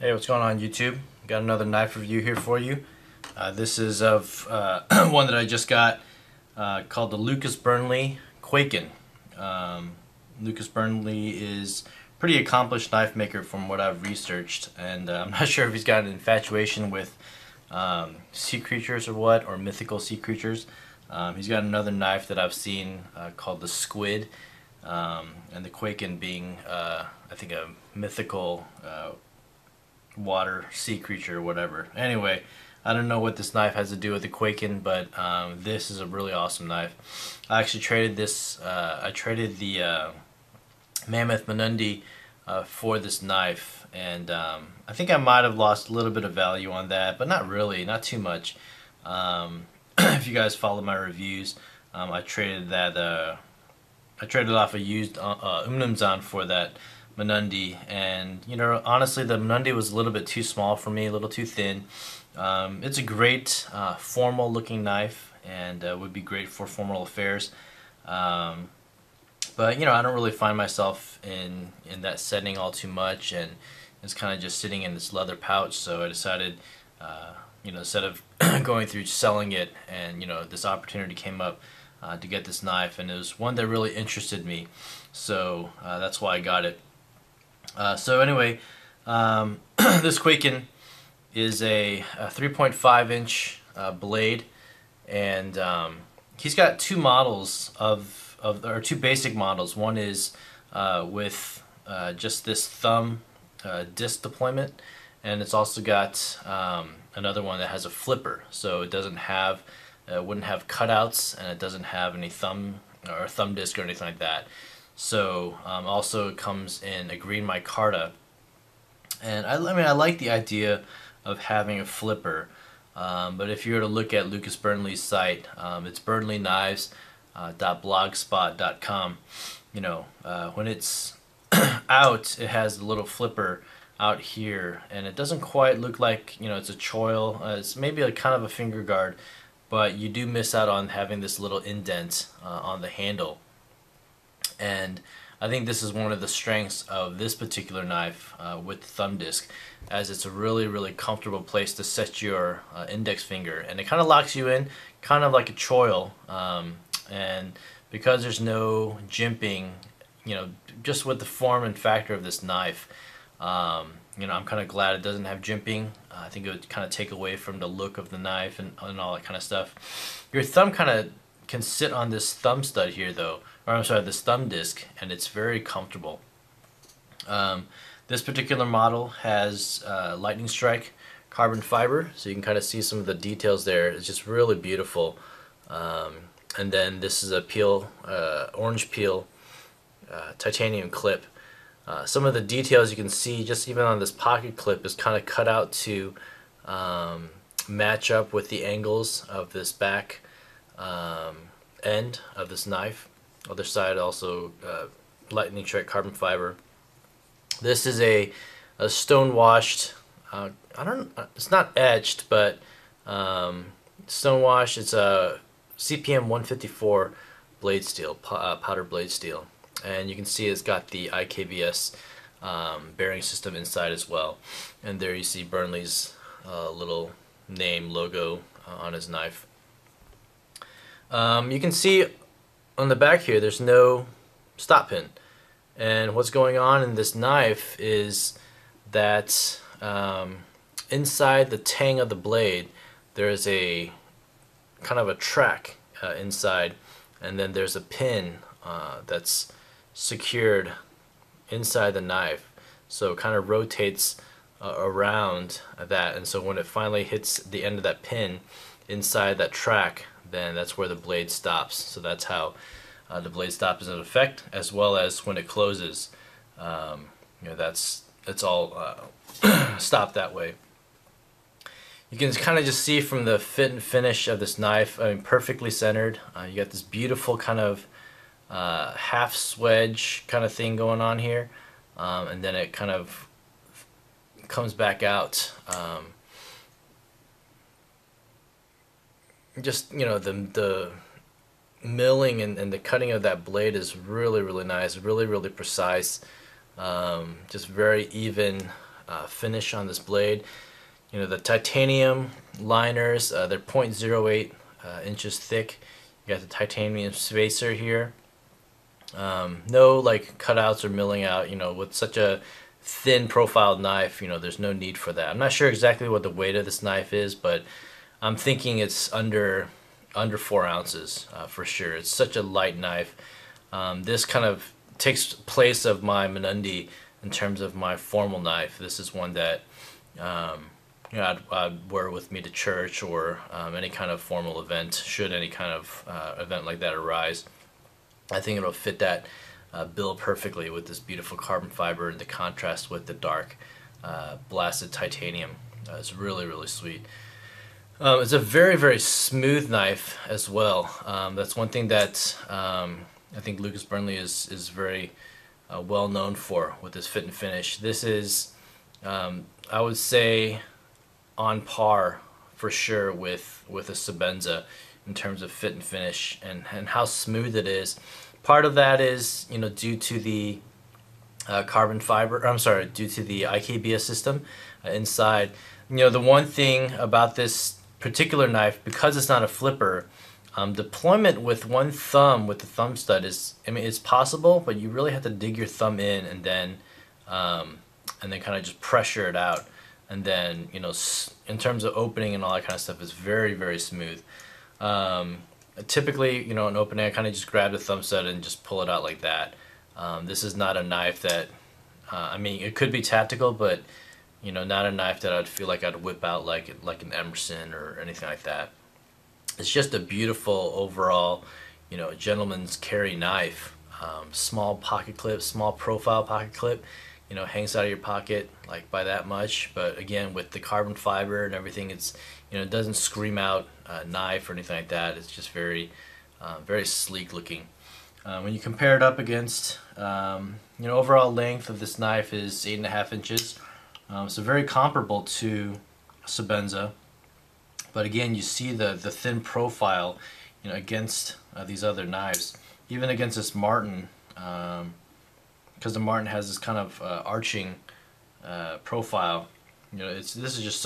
Hey, what's going on YouTube? Got another knife review here for you. This is of one that I just got called the Lucas Burnley Kwaiken. Lucas Burnley is a pretty accomplished knife maker from what I've researched, and I'm not sure if he's got an infatuation with sea creatures or what, or mythical sea creatures. He's got another knife that I've seen called the Squid, and the Kwaiken being I think a mythical water sea creature or whatever. Anyway, I don't know what this knife has to do with the Kwaiken, but this is a really awesome knife. I actually traded this. I traded the Mammoth Mnandi for this knife, and I think I might have lost a little bit of value on that, but not really, not too much. If you guys follow my reviews, I traded that. I traded off a used Mnandi for that Mnandi, and you know, honestly, the Mnandi was a little bit too small for me, a little too thin. It's a great formal looking knife, and would be great for formal affairs, but you know, I don't really find myself in that setting all too much, and it's kind of just sitting in this leather pouch. So I decided, you know, instead of going through selling it, and you know, this opportunity came up to get this knife, and it was one that really interested me, so that's why I got it. So anyway, this Kwaiken is a 3.5-inch blade, and he's got two models or two basic models. One is with just this thumb disc deployment, and it's also got another one that has a flipper, so it doesn't have, wouldn't have cutouts, and it doesn't have any thumb disc or anything like that. So also it comes in a green micarta, and I mean, I like the idea of having a flipper, but if you were to look at Lucas Burnley's site, it's burnleyknives.blogspot.com. You know, when it's out, it has a little flipper out here, and it doesn't quite look like, you know, it's a choil. It's maybe a kind of a finger guard, but you do miss out on having this little indent on the handle. And I think this is one of the strengths of this particular knife with the thumb disc, as it's a really comfortable place to set your index finger, and it kind of locks you in, kind of like a choil. And because there's no jimping, you know, just with the form and factor of this knife, you know, I'm kind of glad it doesn't have jimping. I think it would kind of take away from the look of the knife and all that kind of stuff. Your thumb kind of can sit on this thumb stud here, though, or I'm sorry, this thumb disc, and it's very comfortable. This particular model has lightning strike carbon fiber, so you can kind of see some of the details there. It's just really beautiful. And then this is a orange peel titanium clip. Some of the details you can see just even on this pocket clip is kind of cut out to match up with the angles of this back end of this knife. Other side also lightning strike carbon fiber. This is a stone washed, it's not etched, but stone washed. It's a CPM 154 blade steel, powder blade steel, and you can see it's got the IKVS bearing system inside as well. And there you see Burnley's little name logo on his knife. You can see on the back here there's no stop pin, and what's going on in this knife is that inside the tang of the blade there is a kind of a track inside, and then there's a pin that's secured inside the knife, so it kind of rotates around that, and so when it finally hits the end of that pin inside that track, then that's where the blade stops. So that's how the blade stops in effect, as well as when it closes. You know, it's all stopped that way. You can kind of just see from the fit and finish of this knife, I mean, perfectly centered. You got this beautiful kind of half swedge kind of thing going on here, and then it kind of comes back out. Just, you know, the milling and the cutting of that blade is really nice, really precise. Just very even finish on this blade. You know, the titanium liners, they're 0.08 inches thick. You got the titanium spacer here. No like cutouts or milling out. You know, with such a thin profiled knife, you know, there's no need for that. I'm not sure exactly what the weight of this knife is, but I'm thinking it's under 4 ounces for sure. It's such a light knife. This kind of takes place of my Mnandi in terms of my formal knife. This is one that you know, I'd wear with me to church or any kind of formal event, should any kind of event like that arise. I think it'll fit that bill perfectly with this beautiful carbon fiber and the contrast with the dark blasted titanium. It's really, really sweet. It's a very, very smooth knife as well. That's one thing that I think Lucas Burnley is very well known for with this fit and finish. This is, I would say, on par for sure with a Sebenza in terms of fit and finish and how smooth it is. Part of that is, you know, due to the carbon fiber, I'm sorry, due to the IKBS system inside. You know, the one thing about this particular knife, because it's not a flipper, deployment with one thumb with the thumb stud is, I mean, it's possible, but you really have to dig your thumb in and then kind of just pressure it out. And then, you know, in terms of opening and all that kind of stuff, it's very, very smooth. Typically, you know, an opening, I kind of just grab the thumb stud and just pull it out like that. This is not a knife that, I mean, it could be tactical, but, you know, not a knife that I'd feel like I'd whip out like an Emerson or anything like that. It's just a beautiful overall, you know, gentleman's carry knife. Small pocket clip, small profile pocket clip, you know, hangs out of your pocket like by that much. But again, with the carbon fiber and everything, it's, you know, it doesn't scream out a knife or anything like that. It's just very, very sleek looking. When you compare it up against, you know, overall length of this knife is 8.5 inches. So very comparable to Sebenza. But again, you see the thin profile, you know, against these other knives. Even against this Martin, because the Martin has this kind of arching profile. You know, this is just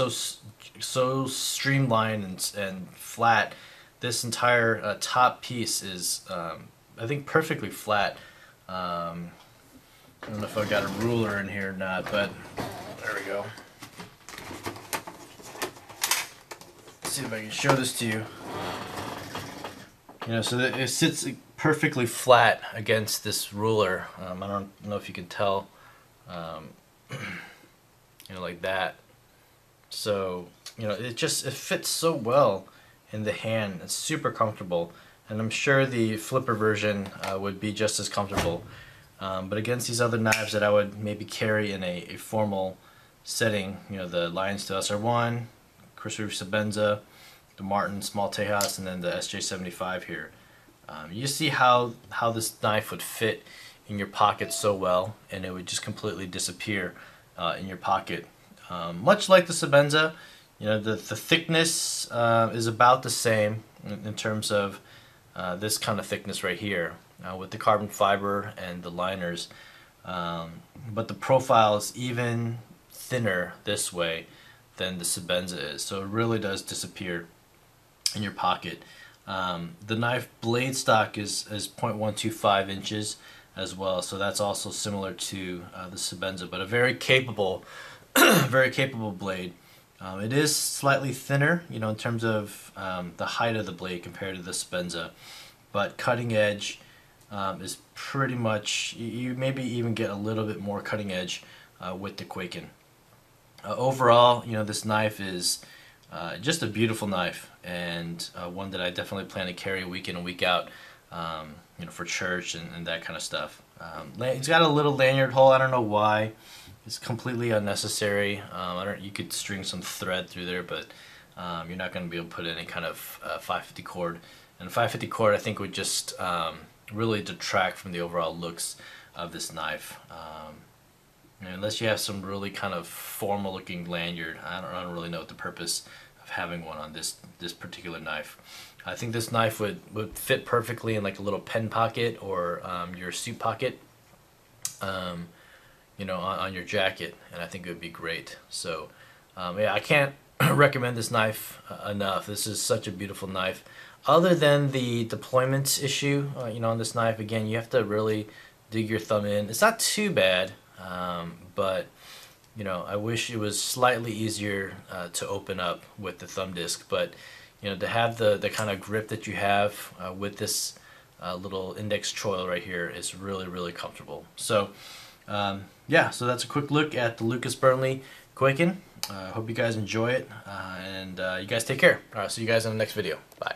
so streamlined and flat. This entire top piece is, I think, perfectly flat. I don't know if I've got a ruler in here or not, but there we go. Let's see if I can show this to you. You know, so that it sits perfectly flat against this ruler. I don't know if you can tell, you know, like that. So, you know, it fits so well in the hand. It's super comfortable, and I'm sure the flipper version would be just as comfortable. But against these other knives that I would maybe carry in a formal setting, you know, the Lions to SR1, Chris Reeve Sebenza, the Martin Small Tejas, and then the SJ75 here. You see how this knife would fit in your pocket so well, and it would just completely disappear in your pocket. Much like the Sebenza, you know, the thickness is about the same in terms of this kind of thickness right here with the carbon fiber and the liners, but the profile is even thinner this way than the Sebenza is, so it really does disappear in your pocket. The knife blade stock is 0.125 inches as well, so that's also similar to the Sebenza, but a very capable very capable blade. It is slightly thinner, you know, in terms of the height of the blade compared to the Sebenza, but cutting edge is pretty much, you maybe even get a little bit more cutting edge with the Kwaiken. Overall, you know, this knife is just a beautiful knife, and one that I definitely plan to carry week in and week out, you know, for church and that kind of stuff. It's got a little lanyard hole. I don't know why. It's completely unnecessary. You could string some thread through there, but you're not going to be able to put any kind of 550 cord. And 550 cord, I think, would just really detract from the overall looks of this knife. Unless you have some really kind of formal looking lanyard, I don't really know what the purpose of having one on this particular knife. I think this knife would fit perfectly in like a little pen pocket or your suit pocket. on your jacket, and I think it would be great. So yeah, I can't recommend this knife enough. This is such a beautiful knife. Other than the deployment issue, on this knife, again, you have to really dig your thumb in. It's not too bad, but I wish it was slightly easier to open up with the thumb disc. But to have the kind of grip that you have with this little index choil right here is really, really comfortable. So yeah, so that's a quick look at the Lucas Burnley Kwaiken. Hope you guys enjoy it, and you guys take care. All right, see you guys in the next video. Bye.